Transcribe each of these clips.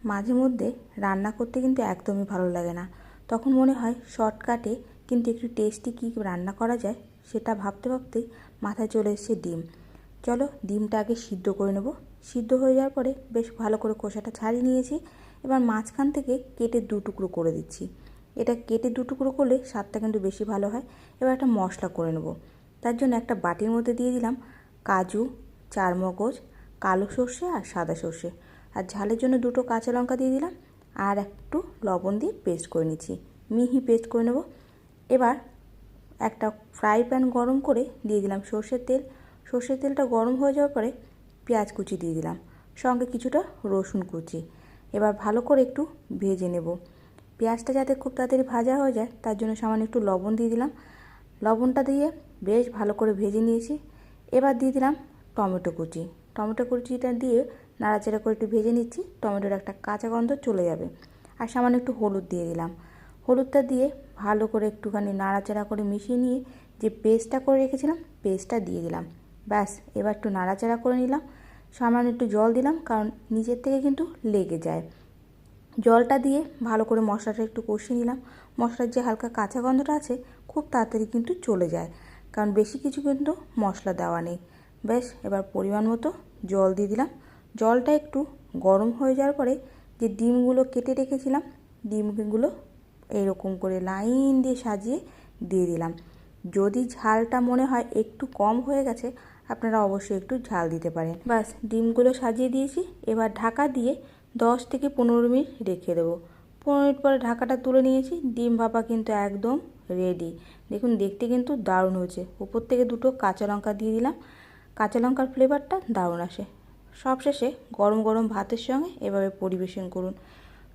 মাঝে মধ্যে রান্না করতে কিন্তু একদমই ভালো লাগে না, তখন মনে হয় শর্টকাটে কিন্তু একটু টেস্টি কী রান্না করা যায় সেটা ভাবতে ভাবতেই মাথায় চলে এসেছে ডিম। চলো ডিমটা আগে সিদ্ধ করে নেব। সিদ্ধ হয়ে যাওয়ার পরে বেশ ভালো করে খোসাটা ছাড়িয়ে নিয়েছি। এবার মাঝখান থেকে কেটে দু টুকরো করে দিচ্ছি। এটা কেটে দু টুকরো করলে স্বাদটা কিন্তু বেশি ভালো হয়। এবার একটা মশলা করে নেব। তার জন্য একটা বাটির মধ্যে দিয়ে দিলাম কাজু, চারমগজ, কালো সর্ষে আর সাদা সর্ষে, আর ঝালের জন্য দুটো কাঁচা লঙ্কা দিয়ে দিলাম, আর একটু লবণ দিয়ে পেস্ট করে নিচ্ছি, মিহি পেস্ট করে নেব। এবার একটা ফ্রাই প্যান গরম করে দিয়ে দিলাম সর্ষের তেল। সর্ষের তেলটা গরম হয়ে যাওয়ার পরে পেঁয়াজ কুচি দিয়ে দিলাম, সঙ্গে কিছুটা রসুন কুচি। এবার ভালো করে একটু ভেজে নেব। পেঁয়াজটা যাতে খুব তাড়াতাড়ি ভাজা হয়ে যায় তার জন্য সামান্য একটু লবণ দিয়ে দিলাম। লবণটা দিয়ে বেশ ভালো করে ভেজে নিয়েছি। এবার দিয়ে দিলাম টমেটো কুচি। টমেটো কুচিটা দিয়ে নাড়াচাড়া করে একটু ভেজে নিচ্ছি, টমেটোর একটা কাঁচা গন্ধ চলে যাবে। আর সামান্য একটু হলুদ দিয়ে দিলাম। হলুদটা দিয়ে ভালো করে একটুখানি নাড়াচাড়া করে মিশিয়ে নিয়ে যে পেস্টটা করে রেখেছিলাম পেস্টটা দিয়ে দিলাম। ব্যাস, এবার একটু নাড়াচাড়া করে নিলাম। সামান্য একটু জল দিলাম, কারণ নিচের থেকে কিন্তু লেগে যায়। জলটা দিয়ে ভালো করে মশলাটা একটু কষিয়ে নিলাম। মশলার যে হালকা কাঁচা গন্ধটা আছে খুব তাড়াতাড়ি কিন্তু চলে যায়, কারণ বেশি কিছু কিন্তু মশলা দেওয়া নেই। বেশ, এবার পরিমাণ মতো জল দিয়ে দিলাম। জলটা একটু গরম হয়ে যাওয়ার পরে যে ডিমগুলো কেটে রেখেছিলাম ডিমগুলো এইরকম করে লাইন দিয়ে সাজিয়ে দিয়ে দিলাম। যদি ঝালটা মনে হয় একটু কম হয়ে গেছে আপনারা অবশ্যই একটু ঝাল দিতে পারেন। ব্যাস, ডিমগুলো সাজিয়ে দিয়েছি। এবার ঢাকা দিয়ে 10 থেকে 15 মিনিট রেখে দেবো। 15 মিনিট পরে ঢাকাটা তুলে নিয়েছি। ডিম ভাপা কিন্তু একদম রেডি। দেখুন দেখতে কিন্তু দারুণ হয়েছে। উপর থেকে দুটো কাঁচা লঙ্কা দিয়ে দিলাম, কাঁচা লঙ্কার ফ্লেভারটা দারুণ আসে। সবশেষে গরম গরম ভাতের সঙ্গে এভাবে পরিবেশন করুন।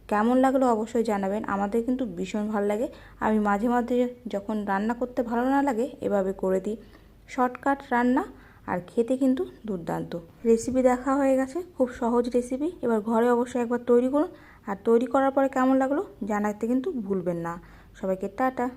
কেমন লাগলো অবশ্যই জানাবেন, আমাদের কিন্তু ভীষণ ভালো লাগে। আমি মাঝে মাঝে যখন রান্না করতে ভালো না লাগে এভাবে করে দিই। শর্টকাট রান্না, আর খেতে কিন্তু দুর্দান্ত। রেসিপি দেখা হয়ে গেছে, খুব সহজ রেসিপি। এবার ঘরে অবশ্যই একবার তৈরি করুন, আর তৈরি করার পরে কেমন লাগলো জানাতে কিন্তু ভুলবেন না। সবাইকে টাটা।